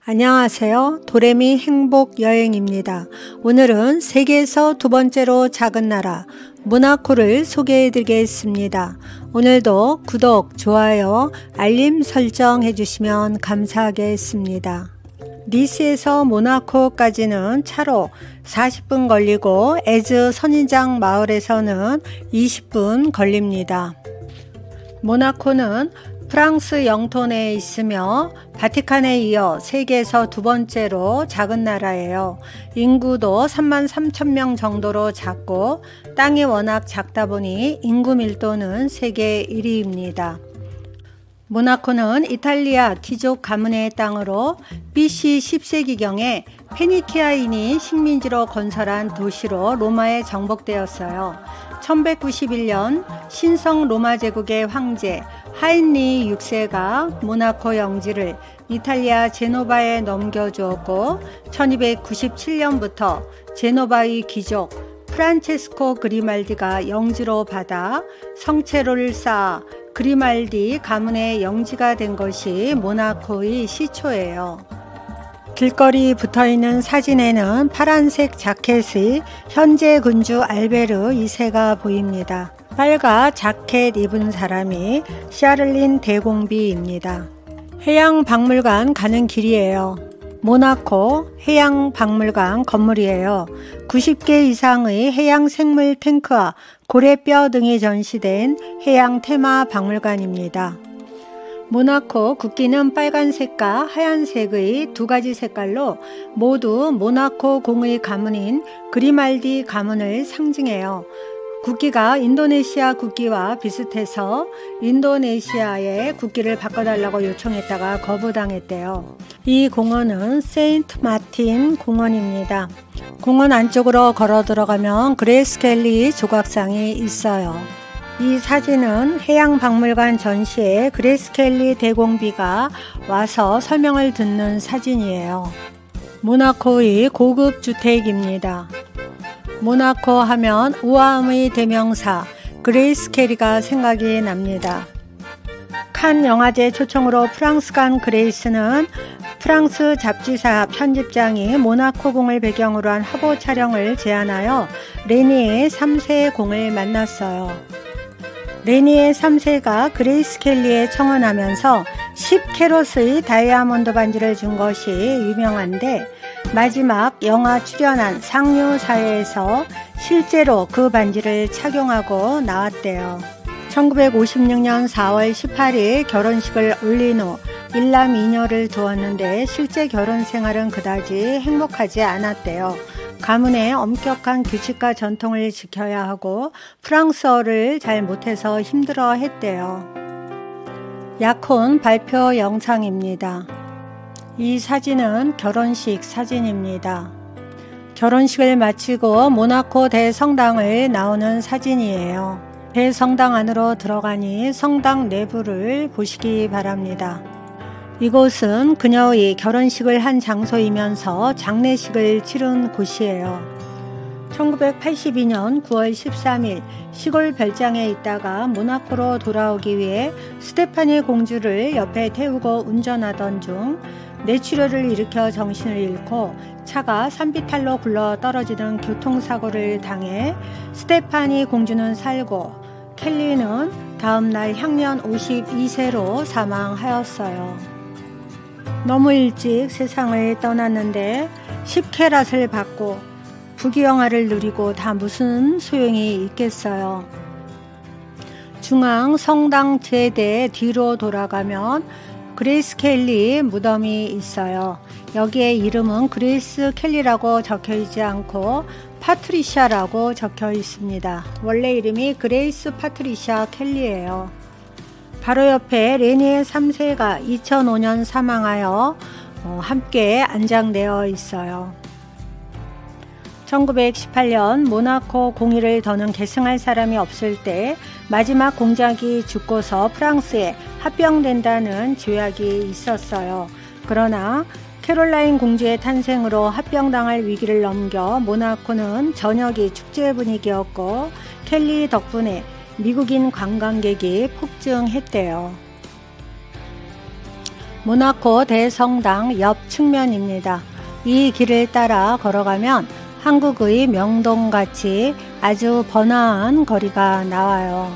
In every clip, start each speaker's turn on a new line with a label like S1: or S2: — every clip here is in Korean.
S1: 안녕하세요. 도레미 행복여행입니다. 오늘은 세계에서 두 번째로 작은 나라 모나코를 소개해 드리겠습니다. 오늘도 구독, 좋아요, 알림 설정 해주시면 감사하겠습니다. 니스에서 모나코까지는 차로 40분 걸리고 에즈 선인장 마을에서는 20분 걸립니다. 모나코는 프랑스 영토 내에 있으며 바티칸에 이어 세계에서 두 번째로 작은 나라예요. 인구도 33,000명 정도로 작고 땅이 워낙 작다 보니 인구 밀도는 세계 1위입니다. 모나코는 이탈리아 귀족 가문의 땅으로 BC 10세기경에 페니키아인이 식민지로 건설한 도시로 로마에 정복되었어요. 1191년 신성 로마 제국의 황제 하인리 6세가 모나코 영지를 이탈리아 제노바에 넘겨주었고 1297년부터 제노바의 귀족 프란체스코 그리말디가 영지로 받아 성체로를 쌓아 그리말디 가문의 영지가 된 것이 모나코의 시초예요. 길거리 붙어있는 사진에는 파란색 자켓의 현재 군주 알베르 2세가 보입니다. 빨간 자켓 입은 사람이 샤를린 대공비입니다. 해양박물관 가는 길이에요. 모나코 해양박물관 건물이에요. 90개 이상의 해양생물 탱크와 고래뼈 등이 전시된 해양 테마 박물관입니다. 모나코 국기는 빨간색과 하얀색의 두 가지 색깔로 모두 모나코 공의 가문인 그리말디 가문을 상징해요. 국기가 인도네시아 국기와 비슷해서 인도네시아의 국기를 바꿔달라고 요청했다가 거부당했대요. 이 공원은 세인트 마틴 공원입니다. 공원 안쪽으로 걸어 들어가면 그레이스 켈리 조각상이 있어요. 이 사진은 해양박물관 전시에 그레이스 켈리 대공비가 와서 설명을 듣는 사진이에요. 모나코의 고급 주택입니다. 모나코 하면 우아함의 대명사 그레이스 켈리가 생각이 납니다. 칸 영화제 초청으로 프랑스 간 그레이스는 프랑스 잡지사 편집장이 모나코 공을 배경으로 한 화보 촬영을 제안하여 레니에 3세의 공을 만났어요. 레니에 3세가 그레이스 켈리에 청혼하면서 10캐럿의 다이아몬드 반지를 준 것이 유명한데 마지막 영화 출연한 상류 사회에서 실제로 그 반지를 착용하고 나왔대요. 1956년 4월 18일 결혼식을 올린 후 일남 2녀를 두었는데 실제 결혼 생활은 그다지 행복하지 않았대요. 가문의 엄격한 규칙과 전통을 지켜야 하고 프랑스어를 잘 못해서 힘들어 했대요. 약혼 발표 영상입니다. 이 사진은 결혼식 사진입니다. 결혼식을 마치고 모나코 대성당을 나오는 사진이에요. 대성당 안으로 들어가니 성당 내부를 보시기 바랍니다. 이곳은 그녀의 결혼식을 한 장소이면서 장례식을 치른 곳이에요. 1982년 9월 13일 시골 별장에 있다가 모나코로 돌아오기 위해 스테파니 공주를 옆에 태우고 운전하던 중 뇌출혈을 일으켜 정신을 잃고 차가 산비탈로 굴러 떨어지는 교통사고를 당해 스테파니 공주는 살고 켈리는 다음날 향년 52세로 사망하였어요. 너무 일찍 세상을 떠났는데 10캐럿을 받고 부귀영화를 누리고 다 무슨 소용이 있겠어요. 중앙 성당 제대 뒤로 돌아가면 그레이스 켈리 무덤이 있어요. 여기에 이름은 그레이스 켈리라고 적혀 있지 않고 파트리샤라고 적혀 있습니다. 원래 이름이 그레이스 파트리샤 켈리예요. 바로 옆에 레니에 3세가 2005년 사망하여 함께 안장되어 있어요. 1918년 모나코 공의를 더는 계승할 사람이 없을 때 마지막 공작이 죽고서 프랑스에 합병된다는 조약이 있었어요. 그러나 캐롤라인 공주의 탄생으로 합병당할 위기를 넘겨 모나코는 저녁이 축제 분위기였고 켈리 덕분에 미국인 관광객이 폭증했대요. 모나코 대성당 옆 측면입니다. 이 길을 따라 걸어가면 한국의 명동같이 아주 번화한 거리가 나와요.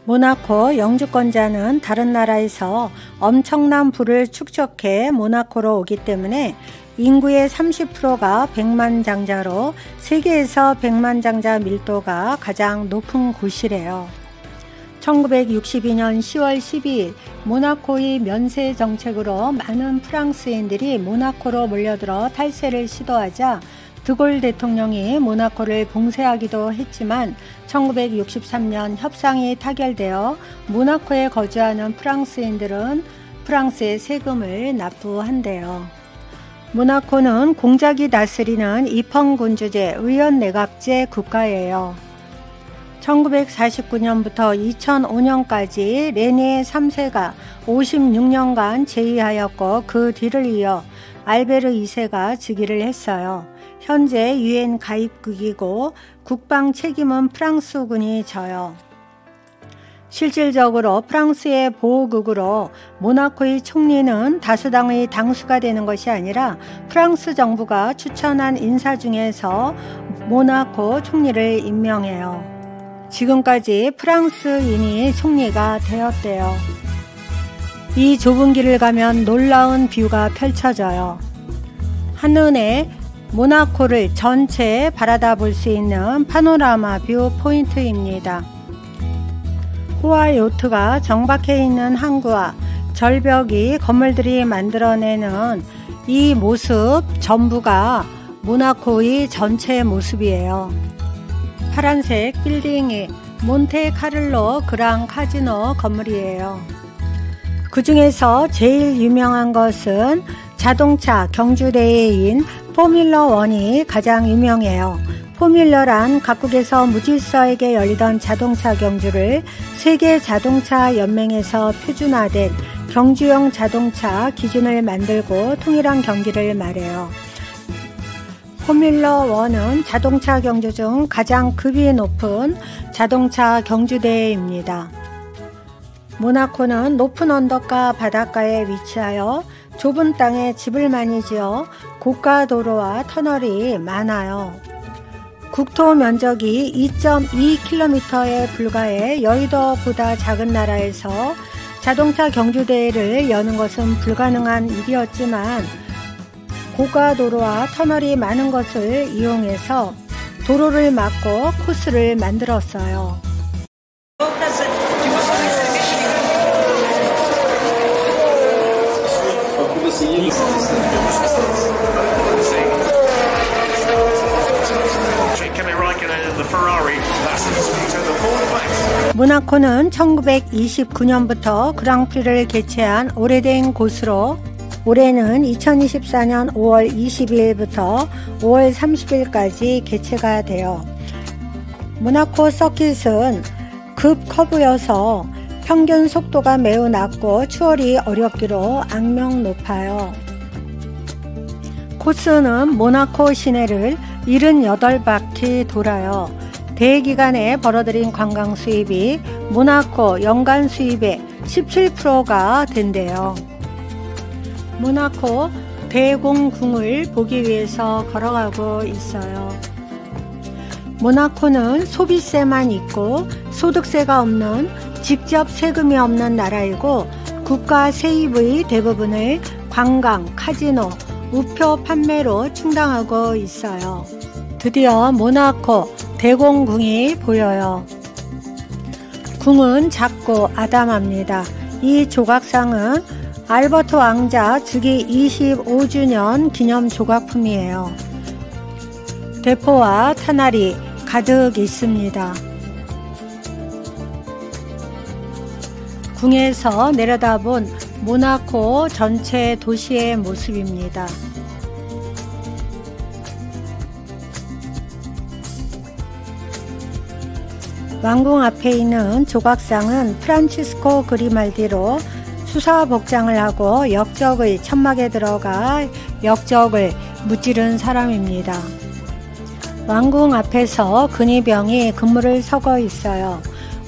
S1: 모나코 영주권자는 다른 나라에서 엄청난 부를 축적해 모나코로 오기 때문에 인구의 30%가 백만장자로 세계에서 백만장자 밀도가 가장 높은 곳이래요. 1962년 10월 12일 모나코의 면세 정책으로 많은 프랑스인들이 모나코로 몰려들어 탈세를 시도하자 드골 대통령이 모나코를 봉쇄하기도 했지만 1963년 협상이 타결되어 모나코에 거주하는 프랑스인들은 프랑스에 세금을 납부한대요. 모나코는 공작이 다스리는 입헌군주제 의원내각제 국가예요. 1949년부터 2005년까지 레네 3세가 56년간 재위하였고 그 뒤를 이어 알베르 2세가 즉위를 했어요. 현재 UN 가입국이고 국방 책임은 프랑스군이 져요. 실질적으로 프랑스의 보호국으로 모나코의 총리는 다수당의 당수가 되는 것이 아니라 프랑스 정부가 추천한 인사 중에서 모나코 총리를 임명해요. 지금까지 프랑스인이 총리가 되었대요. 이 좁은 길을 가면 놀라운 뷰가 펼쳐져요. 한눈에 모나코를 전체 바라다 볼 수 있는 파노라마 뷰 포인트입니다. 호화 요트가 정박해 있는 항구와 절벽이 건물들이 만들어내는 이 모습 전부가 모나코의 전체 모습이에요. 파란색 빌딩이 몬테카를로 그랑 카지노 건물이에요. 그 중에서 제일 유명한 것은 자동차 경주대회인 포뮬러1이 가장 유명해요. 포뮬러란 각국에서 무질서에게 열리던 자동차 경주를 세계 자동차 연맹에서 표준화된 경주용 자동차 기준을 만들고 통일한 경기를 말해요. 포뮬러1은 자동차 경주 중 가장 급이 높은 자동차 경주대회입니다. 모나코는 높은 언덕과 바닷가에 위치하여 좁은 땅에 집을 많이 지어 고가 도로와 터널이 많아요. 국토 면적이 2.2km에 불과해 여의도보다 작은 나라에서 자동차 경주대회를 여는 것은 불가능한 일이었지만 고가 도로와 터널이 많은 것을 이용해서 도로를 막고 코스를 만들었어요. 모나코는 1929년부터 그랑프리를 개최한 오래된 곳으로 올해는 2024년 5월 22일부터 5월 30일까지 개최가 돼요. 모나코 서킷은 급 커브여서 평균 속도가 매우 낮고 추월이 어렵기로 악명 높아요. 코스는 모나코 시내를 78바퀴 돌아요. 대회 기간에 벌어들인 관광 수입이 모나코 연간 수입의 17%가 된대요. 모나코 대공궁을 보기 위해서 걸어가고 있어요. 모나코는 소비세만 있고 소득세가 없는 직접 세금이 없는 나라이고 국가 세입의 대부분을 관광, 카지노, 우표 판매로 충당하고 있어요. 드디어 모나코 대공궁이 보여요. 궁은 작고 아담합니다. 이 조각상은 알버트 왕자 즉위 25주년 기념 조각품이에요. 대포와 탄알이 가득 있습니다. 궁에서 내려다본 모나코 전체 도시의 모습입니다. 왕궁 앞에 있는 조각상은 프란치스코 그리말디로 수사 복장을 하고 역적의 천막에 들어가 역적을 무찌른 사람입니다. 왕궁 앞에서 근위병이 근무를 서고 있어요.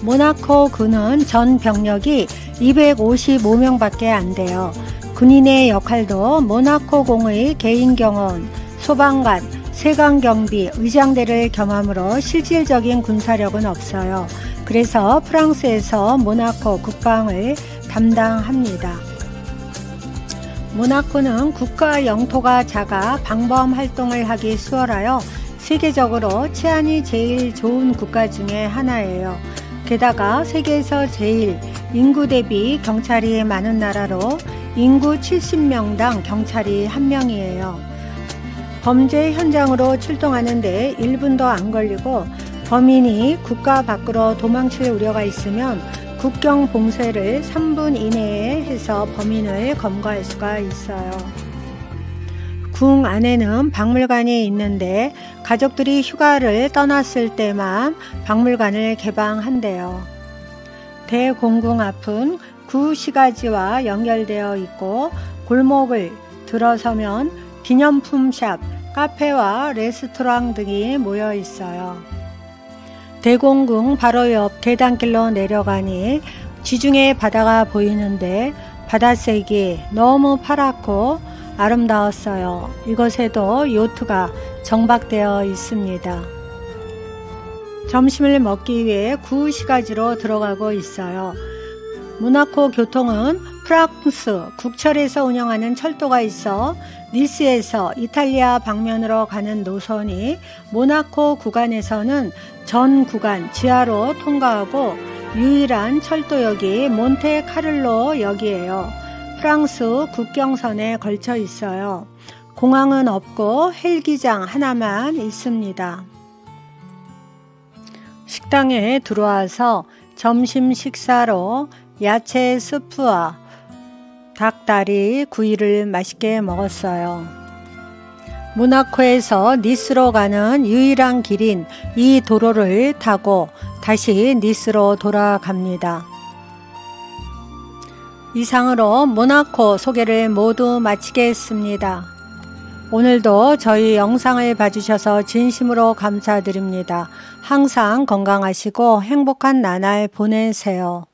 S1: 모나코 군은 전 병력이 255명밖에 안 돼요. 군인의 역할도 모나코공의 개인경호원, 소방관, 세관경비, 의장대를 겸하므로 실질적인 군사력은 없어요. 그래서 프랑스에서 모나코 국방을 담당합니다. 모나코는 국가 영토가 작아 방범 활동을 하기 수월하여 세계적으로 치안이 제일 좋은 국가 중에 하나예요. 게다가 세계에서 제일 인구 대비 경찰이 많은 나라로 인구 70명당 경찰이 1명이에요. 범죄 현장으로 출동하는데 1분도 안 걸리고 범인이 국가 밖으로 도망칠 우려가 있으면 국경 봉쇄를 3분 이내에 해서 범인을 검거할 수가 있어요. 궁 안에는 박물관이 있는데 가족들이 휴가를 떠났을 때만 박물관을 개방한대요. 대공궁 앞은 구시가지와 연결되어 있고 골목을 들어서면 기념품 샵, 카페와 레스토랑 등이 모여 있어요. 대공궁 바로 옆 계단길로 내려가니 지중해 바다가 보이는데 바다색이 너무 파랗고 아름다웠어요. 이곳에도 요트가 정박되어 있습니다. 점심을 먹기 위해 구시가지로 들어가고 있어요. 모나코 교통은 프랑스 국철에서 운영하는 철도가 있어 니스에서 이탈리아 방면으로 가는 노선이 모나코 구간에서는 전 구간 지하로 통과하고 유일한 철도역이 몬테카를로 역이에요. 프랑스 국경선에 걸쳐 있어요. 공항은 없고 헬기장 하나만 있습니다. 식당에 들어와서 점심 식사로 야채 스프와 닭다리 구이를 맛있게 먹었어요. 모나코에서 니스로 가는 유일한 길인 이 도로를 타고 다시 니스로 돌아갑니다. 이상으로 모나코 소개를 모두 마치겠습니다. 오늘도 저희 영상을 봐주셔서 진심으로 감사드립니다. 항상 건강하시고 행복한 나날 보내세요.